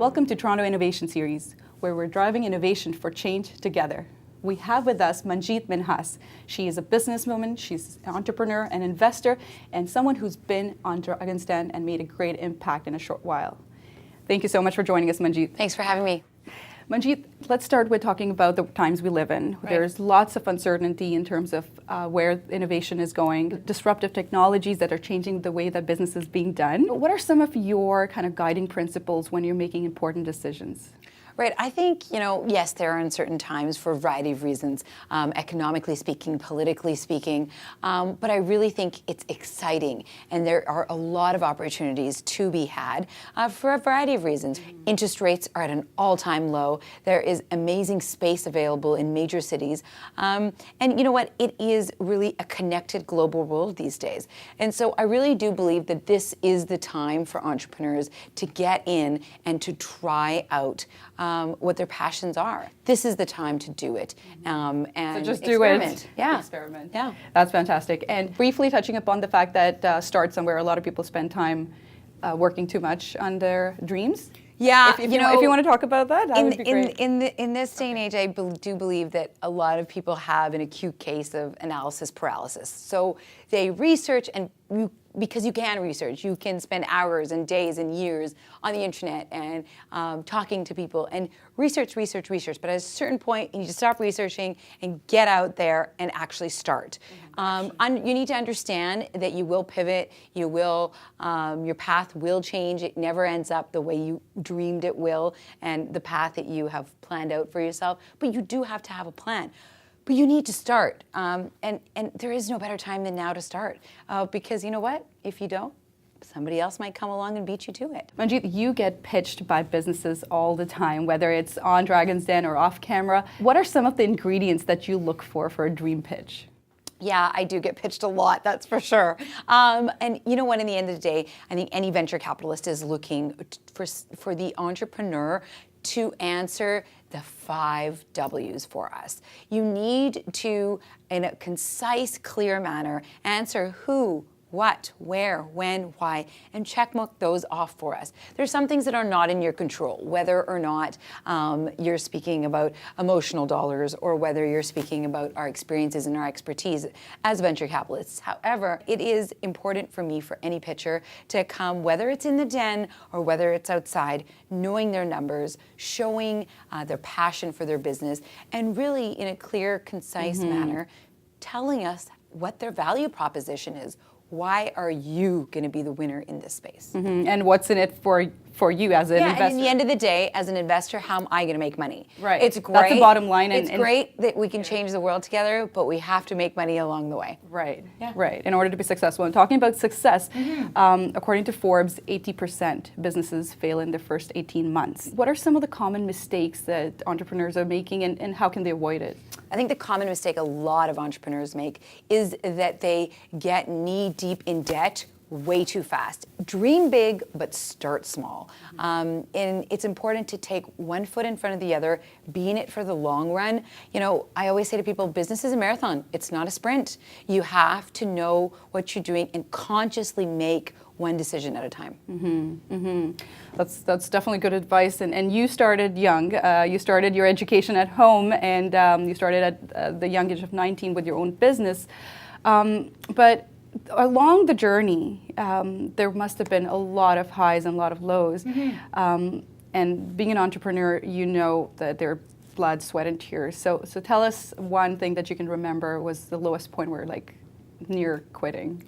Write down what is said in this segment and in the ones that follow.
Welcome to Toronto Innovation Series, where we're driving innovation for change together. We have with us Manjit Minhas. She is a businesswoman, she's an entrepreneur, an investor, and someone who's been on Dragon's Den and made a great impact in a short while. Thank you so much for joining us, Manjit. Thanks for having me. Manjit, let's start with talking about the times we live in. Right. There's lots of uncertainty in terms of where innovation is going, disruptive technologies that are changing the way that business is being done. What are some of your kind of guiding principles when you're making important decisions? Right, I think, yes, there are uncertain times for a variety of reasons, economically speaking, politically speaking, but I really think it's exciting, and there are a lot of opportunities to be had for a variety of reasons. Interest rates are at an all-time low. There is amazing space available in major cities, and you know what? It is really a connected global world these days, and so I really do believe that this is the time for entrepreneurs to get in and to try out what their passions are. This is the time to do it, and so just experiment. Do it. Yeah, experiment. Yeah, that's fantastic. And briefly touching upon the fact that start somewhere. A lot of people spend time working too much on their dreams. Yeah, if you want to talk about that, that would be great. In this day and age, I do believe that a lot of people have an acute case of analysis paralysis. So they research, and because you can research, you can spend hours and days and years on the internet and talking to people and research. But at a certain point, you need to stop researching and get out there and actually start. You need to understand that you will pivot. You will, your path will change. It never ends up the way you dreamed it will, and the path that you have planned out for yourself. But you do have to have a plan. But you need to start, and there is no better time than now to start, because you know what? If you don't, somebody else might come along and beat you to it. Manjit, you get pitched by businesses all the time, whether it's on Dragon's Den or off camera. What are some of the ingredients that you look for a dream pitch? Yeah, I do get pitched a lot, that's for sure. And you know what, in the end of the day, I think any venture capitalist is looking for the entrepreneur to answer the 5 W's for us. You need to, in a concise, clear manner, answer who, what, where, when, why, and checkmark those off for us. There's some things that are not in your control, whether or not you're speaking about emotional dollars or whether you're speaking about our experiences and our expertise as venture capitalists. However, it is important for me, for any pitcher, to come, whether it's in the den or whether it's outside, knowing their numbers, showing their passion for their business, and really in a clear, concise manner, telling us what their value proposition is. Why are you going to be the winner in this space? And what's in it for you as an investor? And in the end of the day, as an investor, how am I going to make money? Right. It's great. That's the bottom line. It's great that we can change the world together, but we have to make money along the way. Right. Yeah. Right. In order to be successful. And talking about success, according to Forbes, 80% businesses fail in their first 18 months. What are some of the common mistakes that entrepreneurs are making, and how can they avoid it? I think the common mistake a lot of entrepreneurs make is that they get knee-deep in debt way too fast. Dream big, but start small. And it's important to take one foot in front of the other, be in it for the long run. I always say to people, business is a marathon. It's not a sprint. You have to know what you're doing and consciously make one decision at a time. That's definitely good advice. And you started young. You started your education at home, and you started at the young age of 19 with your own business. But along the journey, there must have been a lot of highs and a lot of lows. And being an entrepreneur, you know that there are blood, sweat, and tears. So tell us one thing that you can remember was the lowest point where near quitting.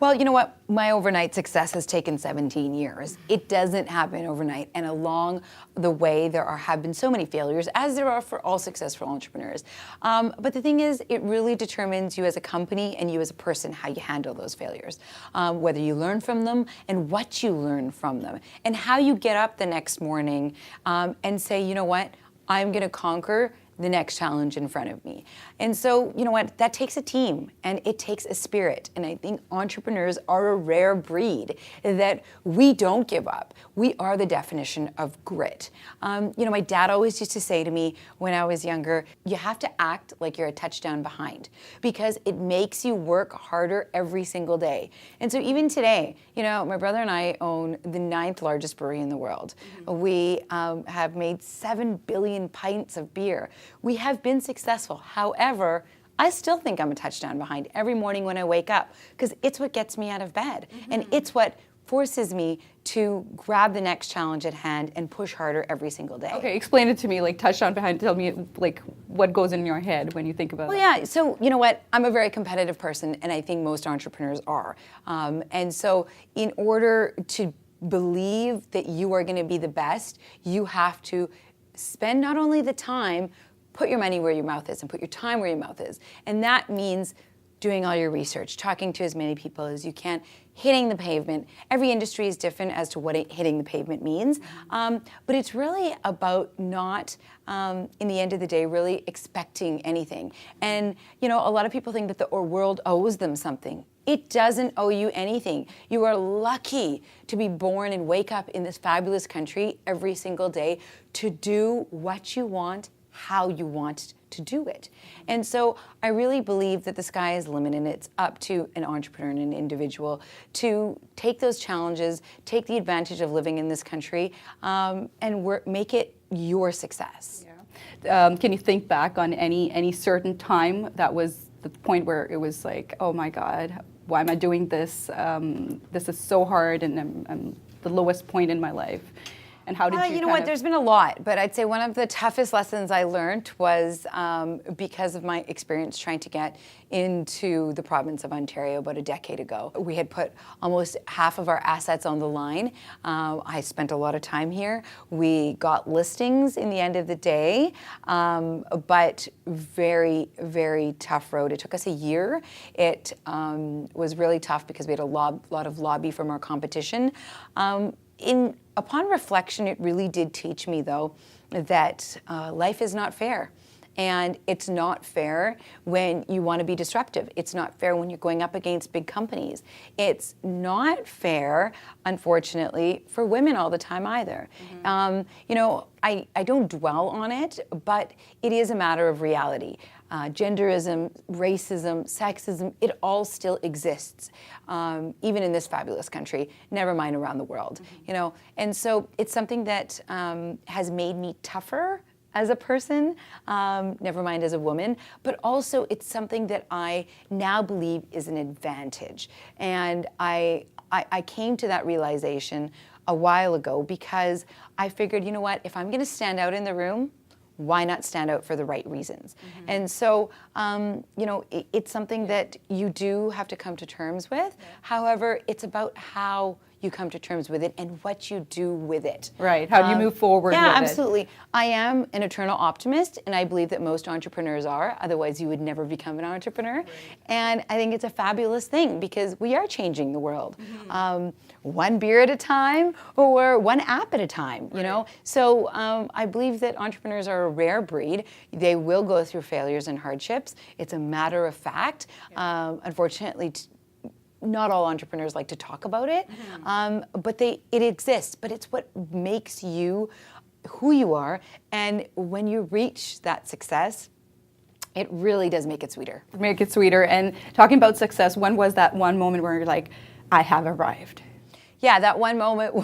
Well, you know what? My overnight success has taken 17 years. It doesn't happen overnight. And along the way, there have been so many failures, as there are for all successful entrepreneurs. But the thing is, it really determines you as a company and you as a person, how you handle those failures. Whether you learn from them and what you learn from them. And how you get up the next morning and say, you know what? I'm going to conquer the next challenge in front of me. And so, you know what, that takes a team and it takes a spirit. And I think entrepreneurs are a rare breed, that we don't give up. We are the definition of grit. You know, my dad always used to say to me when I was younger, you have to act like you're a touchdown behind, because it makes you work harder every single day. And so even today, you know, my brother and I own the 9th largest brewery in the world. We have made 7 billion pints of beer. We have been successful. However, I still think I'm a touchdown behind every morning when I wake up, because it's what gets me out of bed. And it's what forces me to grab the next challenge at hand and push harder every single day. Okay, explain it to me, like touchdown behind. Tell me, like, what goes in your head when you think about Well, that. yeah, so you know what? I'm a very competitive person, and I think most entrepreneurs are. And so in order to believe that you are going to be the best, you have to spend not only the time, put your money where your mouth is and put your time where your mouth is. And that means doing all your research, talking to as many people as you can, hitting the pavement. Every industry is different as to what hitting the pavement means. But it's really about not, in the end of the day, really expecting anything. And, you know, a lot of people think that the world owes them something. It doesn't owe you anything. You are lucky to be born and wake up in this fabulous country every single day to do what you want, how you want to do it. And so I really believe that the sky is the limit, and it's up to an entrepreneur and an individual to take those challenges, take the advantage of living in this country, and make it your success. Yeah. Can you think back on any certain time that was the point where it was like, oh my God, why am I doing this? This is so hard, and I'm the lowest point in my life. And how did you know what? There's been a lot, but I'd say one of the toughest lessons I learned was because of my experience trying to get into the province of Ontario about a decade ago. We had put almost half of our assets on the line. I spent a lot of time here. We got listings in the end of the day, but very, very tough road. It took us a year. It was really tough because we had a lot of lobby from our competition. Upon reflection, it really did teach me, though, that life is not fair. And it's not fair when you want to be disruptive. It's not fair when you're going up against big companies. It's not fair, unfortunately, for women all the time either. You know, I don't dwell on it, but it is a matter of reality. Genderism, racism, sexism, it all still exists, even in this fabulous country, never mind around the world. You know, and so it's something that has made me tougher as a person, never mind as a woman, but also it's something that I now believe is an advantage. And I came to that realization a while ago because I figured, you know what, if I'm going to stand out in the room, why not stand out for the right reasons? And so, you know, it's something that you do have to come to terms with. However, it's about how you come to terms with it and what you do with it. Right, how do you move forward with it? Yeah, absolutely. I am an eternal optimist, and I believe that most entrepreneurs are. Otherwise, you would never become an entrepreneur. Right. And I think it's a fabulous thing because we are changing the world. One beer at a time or one app at a time, you know? So I believe that entrepreneurs are a rare breed. They will go through failures and hardships. It's a matter of fact. Unfortunately, not all entrepreneurs like to talk about it, but it exists. But it's what makes you who you are. And when you reach that success, it really does make it sweeter. Make it sweeter. And talking about success, when was that one moment where you're like, I have arrived? Yeah, that one moment,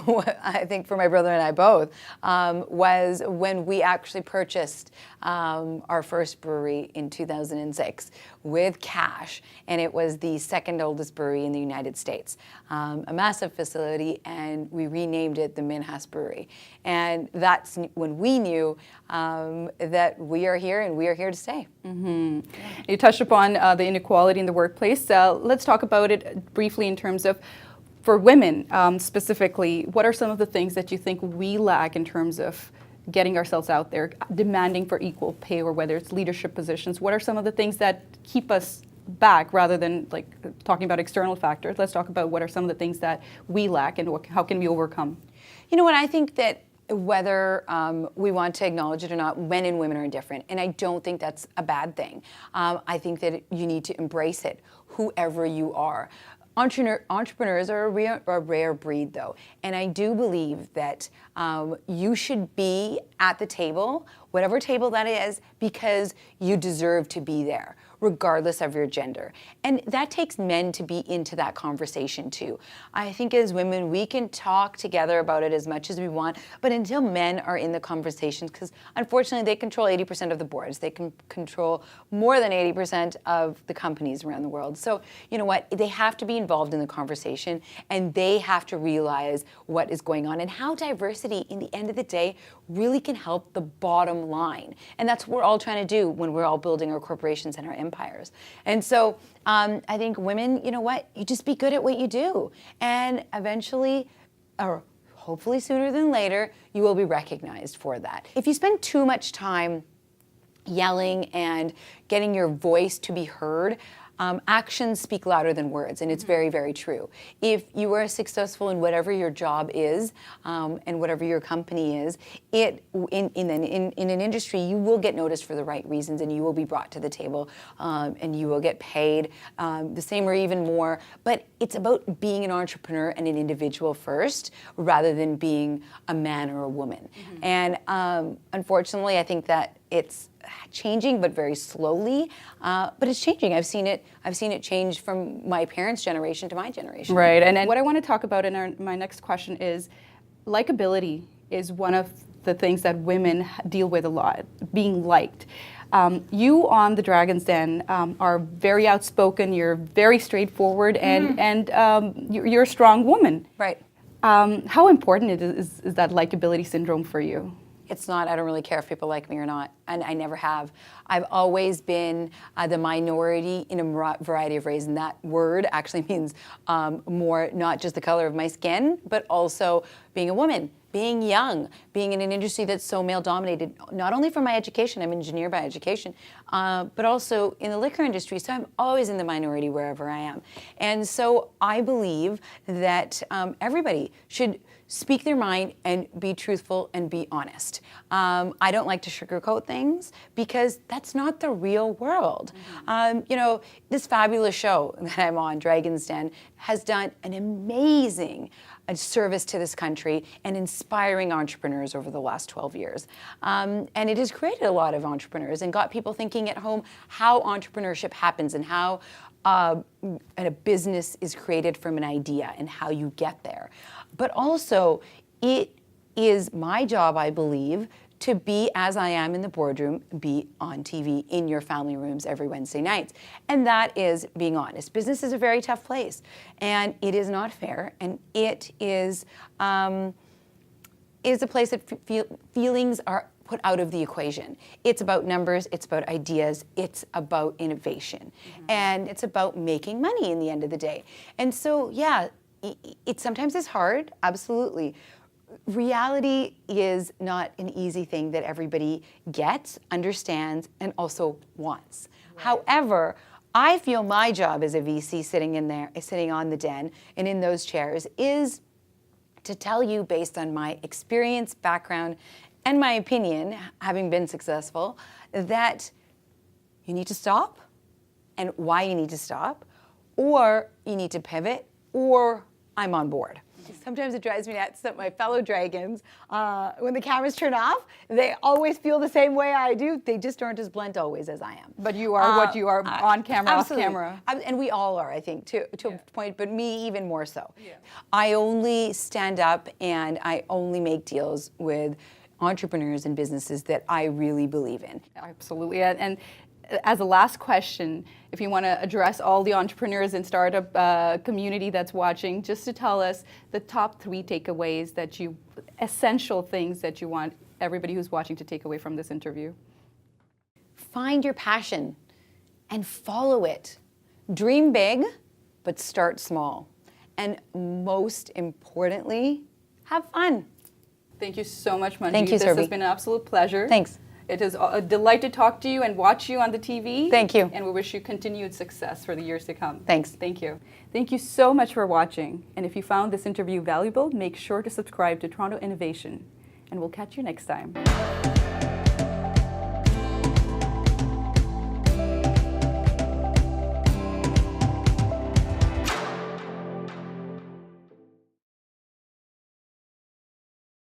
I think for my brother and I both, was when we actually purchased our first brewery in 2006 with cash. And it was the second oldest brewery in the United States. A massive facility, and we renamed it the Minhas Brewery. And that's when we knew that we are here and we are here to stay. You touched upon the inequality in the workplace. Let's talk about it briefly in terms of, for women specifically, what are some of the things that you think we lack in terms of getting ourselves out there, demanding for equal pay, or whether it's leadership positions? What are some of the things that keep us back rather than like talking about external factors? Let's talk about what are some of the things that we lack and how can we overcome? You know what, I think that whether we want to acknowledge it or not, men and women are different. And I don't think that's a bad thing. I think that you need to embrace it, whoever you are. Entrepreneurs are a rare breed, though. And I do believe that you should be at the table, whatever table that is, because you deserve to be there, regardless of your gender. And that takes men to be into that conversation too. I think as women, we can talk together about it as much as we want, but until men are in the conversations, because unfortunately they control 80% of the boards, they can control more than 80% of the companies around the world. So you know what, they have to be involved in the conversation, and they have to realize what is going on and how diversity, in the end of the day, really can help the bottom line. And that's what we're all trying to do when we're all building our corporations and our empires. And so I think women, you know what, you just be good at what you do. And eventually, or hopefully sooner than later, you will be recognized for that. If you spend too much time yelling and getting your voice to be heard, actions speak louder than words, and it's very, very true. If you are successful in whatever your job is and whatever your company is, in an industry, you will get noticed for the right reasons, and you will be brought to the table, and you will get paid the same or even more. But it's about being an entrepreneur and an individual first, rather than being a man or a woman. And unfortunately, I think that it's changing, but very slowly. But it's changing. I've seen it change from my parents' generation to my generation. Right. And what I want to talk about in my next question is likability is one of the things that women deal with a lot, being liked. You on the Dragon's Den are very outspoken. You're very straightforward, and you're a strong woman. Right. How important is that likability syndrome for you? It's not. I don't really care if people like me or not, and I never have. I've always been the minority in a variety of ways, and that word actually means more, not just the color of my skin, but also being a woman, being young, being in an industry that's so male-dominated, not only from my education, I'm an engineer by education, but also in the liquor industry, so I'm always in the minority wherever I am. And so I believe that everybody should speak their mind and be truthful and be honest. I don't like to sugarcoat things because that's not the real world. You know, this fabulous show that I'm on, Dragon's Den, has done an amazing service to this country and inspiring entrepreneurs over the last 12 years. And it has created a lot of entrepreneurs and got people thinking at home how entrepreneurship happens and how a business is created from an idea and how you get there. But also, it is my job, I believe, to be, as I am in the boardroom, be on TV in your family rooms every Wednesday nights. And that is being honest. Business is a very tough place, and it is not fair, and it is a place that feelings are put out of the equation. It's about numbers, it's about ideas, it's about innovation, and it's about making money in the end of the day. And so, yeah, it sometimes is hard, absolutely. Reality is not an easy thing that everybody gets, understands, and also wants. Right. However, I feel my job as a VC sitting on the den and in those chairs is to tell you, based on my experience, background, and my opinion, having been successful, that you need to stop and why you need to stop, or you need to pivot, or I'm on board. Sometimes it drives me nuts that my fellow dragons, when the cameras turn off, they always feel the same way I do. They just aren't as blunt always as I am. But you are what you are on camera, absolutely. Off camera. And we all are, I think, to a point, but me even more so. Yeah. I only stand up and I only make deals with entrepreneurs and businesses that I really believe in. Absolutely. And as a last question, if you want to address all the entrepreneurs and startup community that's watching, just to tell us the top 3 takeaways essential things that you want everybody who's watching to take away from this interview. Find your passion and follow it. Dream big, but start small. And most importantly, have fun. Thank you so much, Manjit. Thank you, This has been an absolute pleasure. Thanks. It is a delight to talk to you and watch you on the TV. Thank you. And we wish you continued success for the years to come. Thanks. Thank you. Thank you so much for watching. And if you found this interview valuable, make sure to subscribe to Toronto Innovation. and we'll catch you next time.